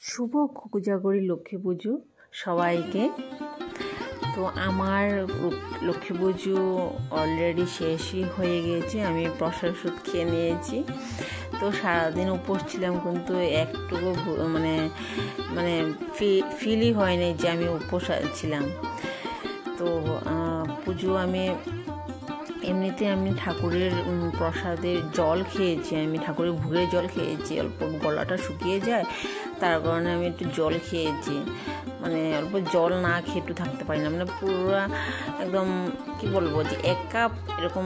শুভ কোজাগরী লক্ষ্মী পুজো সবাইকে। তো আমার লক্ষ্মী পুজো অলরেডি শেষই হয়ে গিয়েছে। আমি প্রসাদ খেয়ে নিয়েছি। তো সারাদিন উপোস ছিলাম, কিন্তু একটুকু মানে মানে ফিলই হয়নি যে আমি উপোস ছিলাম। তো পুজো আমি এমনিতে আমি ঠাকুরের প্রসাদের জল খেয়েছি, আমি ঠাকুরের ভোগের জল খেয়েছি। অল্প গলাটা শুকিয়ে যায়, তার কারণে আমি একটু জল খেয়েছি। মানে অল্প জল না খেয়ে একটু থাকতে পারি না, মানে পুরো একদম কি বলবো যে 1 কাপ এরকম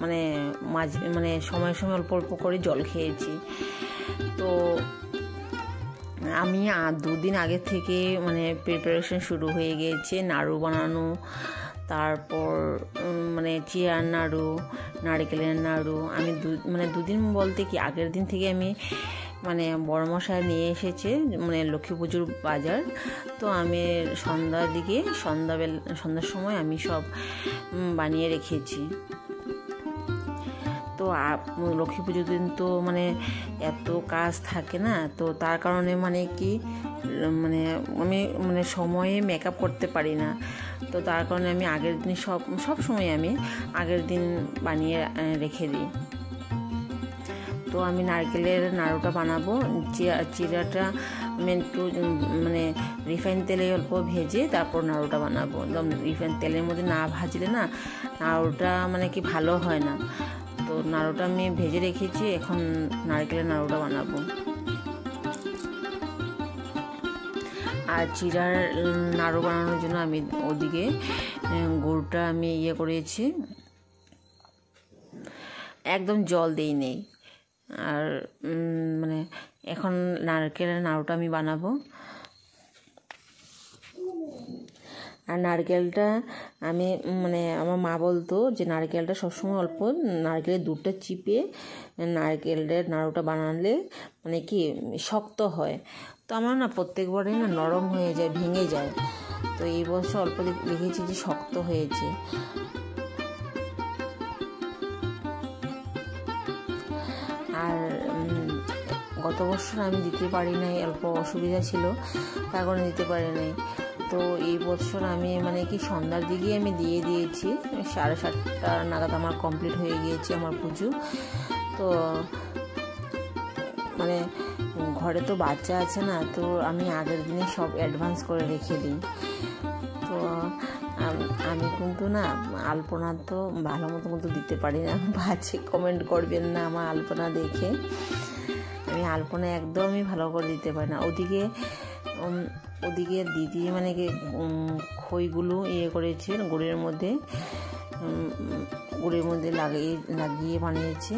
মানে মানে সময় সময় অল্প অল্প করে জল খেয়েছি। তো আমি 2 দিন আগে থেকে মানে প্রিপারেশন শুরু হয়ে গিয়েছে, নাড়ু বানানো, তারপর মানে চিড়ার নাড়ু, নারকেলের নাড়ু। আমি 2 দিন বলতে কি আগের দিন থেকে আমি মানে বড়মশাই নিয়ে এসেছে মানে লক্ষ্মী পুজোর বাজার। তো আমি সন্ধ্যার সময় আমি সব বানিয়ে রেখেছি। তো লক্ষ্মী পুজোর দিন তো মানে এত কাজ থাকে না, তো তার কারণে মানে কি মানে আমি মানে সময়ে মেকআপ করতে পারি না। তো তার কারণে আমি আগের দিন সব সময় আমি আগের দিন বানিয়ে রেখে দিই। তো আমি নারকেলের নাড়ুটা বানাবো। চিড়াটা আমি একটু মানে রিফাইন তেলে অল্প ভেজে তারপর নাড়ুটা বানাবো। একদম রিফাইন তেলের মধ্যে না ভাজলে না নাড়ুটা মানে কি ভালো হয় না। তো নাড়ুটা আমি ভেজে রেখেছি, এখন নারকেলের নাড়ুটা বানাবো। আর চিড়ার নাড়ু বানানোর জন্য আমি ওদিকে গুড়টা আমি করেছি, একদম জল দিই নেই। আর মানে এখন নারকেলের নাড়ুটা আমি বানাবো। আর নারকেলটা আমি মানে আমার মা বলতো যে নারকেলটা সবসময় অল্প নারকেলের দুধটা চিপে নারকেলের নাড়ুটা বানালে মানে কি শক্ত হয়। তো আমার না প্রত্যেকবারই না নরম হয়ে যায়, ভেঙে যায়। তো এই বছর অল্প দেখেছি যে শক্ত হয়েছে। আর গত বছর আমি দিতে পারি নাই, অল্প অসুবিধা ছিল, তার কারণে দিতে পারি নাই। তো এই বছর আমি মানে কি সন্ধ্যার দিকে আমি দিয়ে দিয়েছি, 7:30 নাগাদ আমার কমপ্লিট হয়ে গিয়েছে আমার পুজো। তো মানে ঘরে তো বাচ্চা আছে না, তো আমি আগের দিনে সব অ্যাডভান্স করে রেখে দিই। তো আমি কিন্তু না আলপনা তো ভালো মতো দিতে পারি না, বাচ্চা কমেন্ট করবেন না আমার আলপনা দেখে। আমি আলপনা একদমই ভালো করে দিতে পারি না। ওদিকে দিদি মানে কি খইগুলো করেছে, গুড়ের মধ্যে লাগিয়ে বানিয়েছে।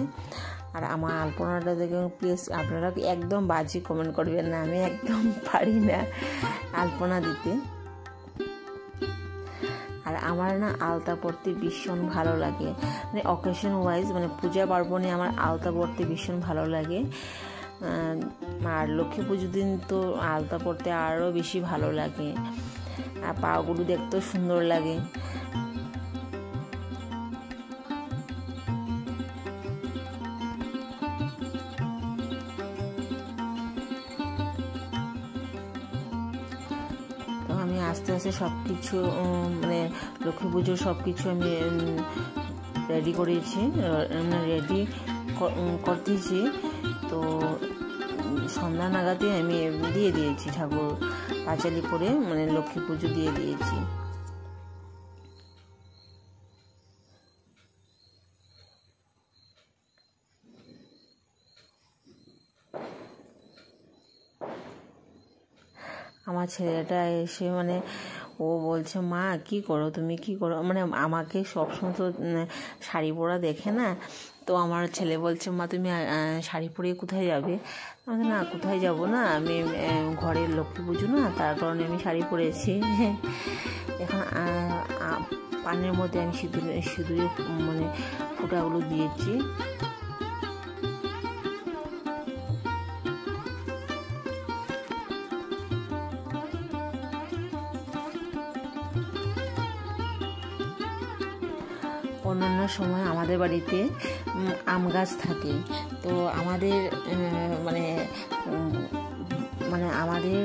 আর আমার আলপনাটা দেখে প্লিজ আপনারা একদম বাজে কমেন্ট করবেন না, আমি একদম পারি না আলপনা দিতে। আর আমার না আলতা পরতে ভীষণ ভালো লাগে, মানে অকেশন ওয়াইজ মানে পূজা পার্বণে আমার আলতা পরতে ভীষণ ভালো লাগে। আর লক্ষ্মী পুজোর দিন তো আলতা পরতে আরও বেশি ভালো লাগে, আর পাগুলো দেখতেও সুন্দর লাগে। তো আমি আস্তে আস্তে সব কিছু মানে লক্ষ্মী পুজোর সব কিছু আমি রেডি করেছি, রেডি করতেছি। তো সন্ধ্যা নাগাদে আমি দিয়ে দিয়েছি ঠাকুর পাঁচালি করে, মানে লক্ষ্মী পুজো দিয়ে দিয়েছি। আমার ছেলেটা এসে মানে ও বলছে, মা কি করো তুমি, কি করো, মানে আমাকে সবসময় তো শাড়ি পরা দেখে না। তো আমার ছেলে বলছে, মা তুমি শাড়ি পরে কোথায় যাবে? আমি না কোথায় যাব না, আমি ঘরের লক্ষ্মী পুজো না, তার কারণে আমি শাড়ি পরেছি। এখন পানের মধ্যে আমি সিঁদুরে মানে ফুটাগুলো দিয়েছি। অন্যান্য সময় আমাদের বাড়িতে আম গাছ থাকে। তো আমাদের মানে মানে আমাদের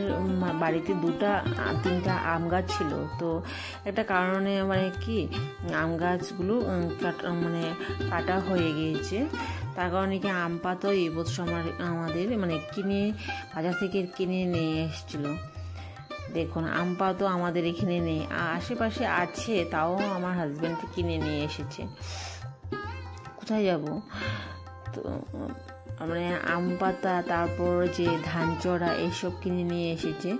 বাড়িতে 2-3টা আম গাছ ছিল। তো একটা কারণে মানে কি আম গাছগুলো কাটা হয়ে গিয়েছে। তার কারণে কি আম পাতাও এই বছর আমাদের মানে বাজার থেকে কিনে নিয়ে এসেছিলো। দেখুন আম পাতা আমাদের এখানে নেই, আশেপাশে আছে, তাও আমার হাজব্যান্ড কিনে নিয়ে এসেছে। কোথায় যাব? তো মানে আম পাতা, তারপর যে ধান চড়া এইসব কিনে নিয়ে এসেছে।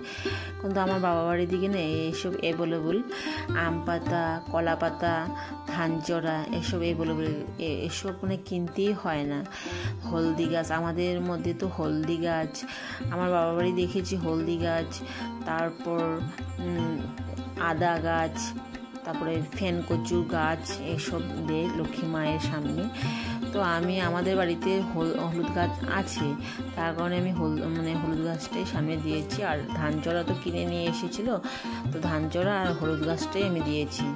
কিন্তু আমার বাবা বাড়ির দিকে না এইসব অ্যাভেলেবল, আম পাতা, কলা পাতা, ধান চড়া এসব অ্যাভেলেবল, এসব মানে কিনতেই হয় না। হলদি গাছ, আমাদের মধ্যে তো হলদি গাছ, আমার বাবা বাড়ি দেখেছি হলদি গাছ, তারপর আদা গাছ, তারপরে ফেন কচু গাছ এসব দেয় লক্ষ্মী মায়ের সামনে। তো আমাদের বাড়িতে হলুদ গাছ আছে, তার কারণে আমি হলুদ গাছটাই সামনে দিয়েছি। আর ধান চড়া তো কিনে নিয়ে এসেছিলো, তো ধান চড়া আর হলুদ গাছটাই আমি দিয়েছি।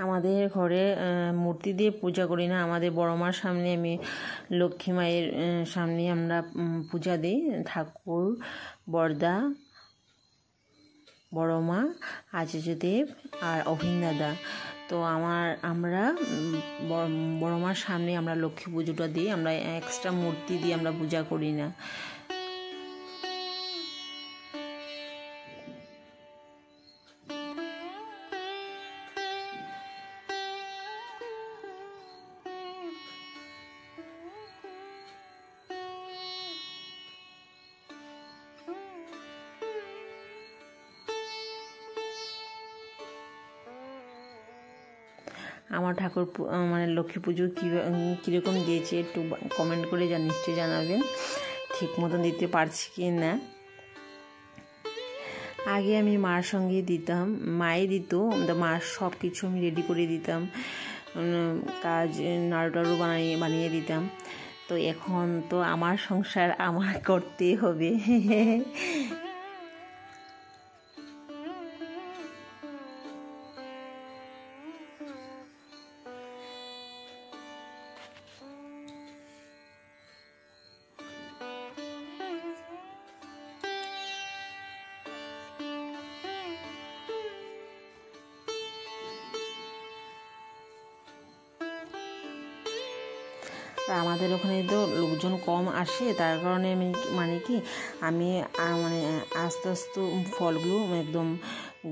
আমাদের ঘরে মূর্তি দিয়ে পূজা করি না, আমাদের বড় মার সামনে আমি লক্ষ্মী মায়ের সামনে আমরা পূজা দিই। ঠাকুর, বড়দা, বড় মা, আচার্যদেব আর অভিন দাদা। তো আমরা বড় মার সামনে আমরা লক্ষ্মী পুজোটা দিই, আমরা এক্সট্রা মূর্তি দিয়ে আমরা পূজা করি না। আমার ঠাকুর মানে লক্ষ্মী পুজো কীরকম দিয়েছে একটু কমেন্ট করে নিশ্চয়ই জানাবেন, ঠিক মতন দিতে পারছি কি না। আগে আমি মার সঙ্গে দিতাম, মাই দিত, মার সব কিছু আমি রেডি করে দিতাম, কাজ নাড়ু টাড়ু বানিয়ে দিতাম। তো এখন তো আমার সংসার আমার করতেই হবে। আমাদের ওখানে তো লোকজন কম আসে, তার কারণে আমি আস্তে আস্তে ফলগুলো একদম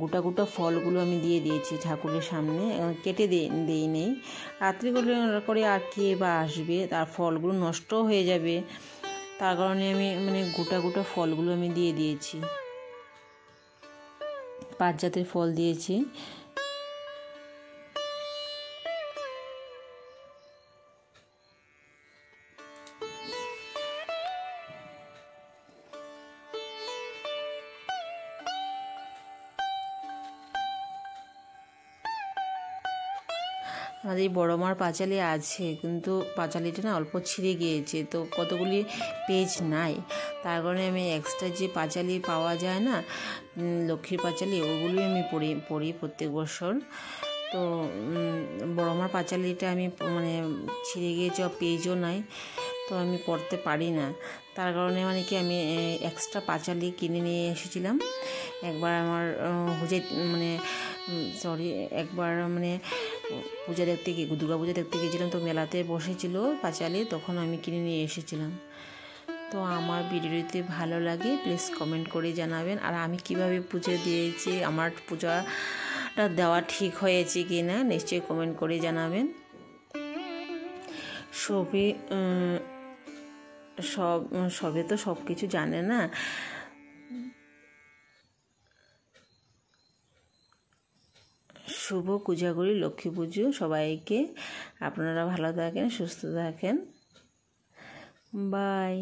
গোটা ফলগুলো আমি দিয়ে দিয়েছি ঠাকুরের সামনে, কেটে দিই নেই। রাত্রি করে আর কে বা আসবে, তার ফলগুলো নষ্ট হয়ে যাবে, তার কারণে আমি গোটা ফলগুলো আমি দিয়ে দিয়েছি। 5 জাতের ফল দিয়েছি। আমাদের বড় মার পাঁচালি আছে, কিন্তু পাঁচালিটা না অল্প ছিঁড়ে গিয়েছে, তো কতগুলি পেজ নাই, তার কারণে আমি এক্সট্রা যে পাঁচালি পাওয়া যায় না লক্ষ্মীর পাঁচালি, ওগুলোই আমি পড়ি প্রত্যেক বছর। তো বড় মার পাঁচালিটা আমি ছিঁড়ে গিয়েছে, পেজও নাই, তো আমি পড়তে পারি না। তার কারণে আমি এক্সট্রা পাঁচালি কিনে নিয়ে এসেছিলাম। একবার আমার একবার দুর্গা পূজা দেখতে গিয়েছিলাম, তো মেলাতে বসেছিল পাঁচালি, তখন আমি কিনে নিয়ে এসেছিলাম। তো আমার ভিডিওতে ভালো লাগে প্লিজ কমেন্ট করে জানাবেন। আর আমি কিভাবে পুজো দিয়েছি, আমার পূজাটা দেওয়া ঠিক হয়েছে কি না নিশ্চয়ই কমেন্ট করে জানাবেন। সবে তো সব কিছু জানে না। শুভ কোজাগরী লক্ষ্মী পুজো সবাইকে। আপনারা ভালো থাকেন, সুস্থ থাকেন, বাই।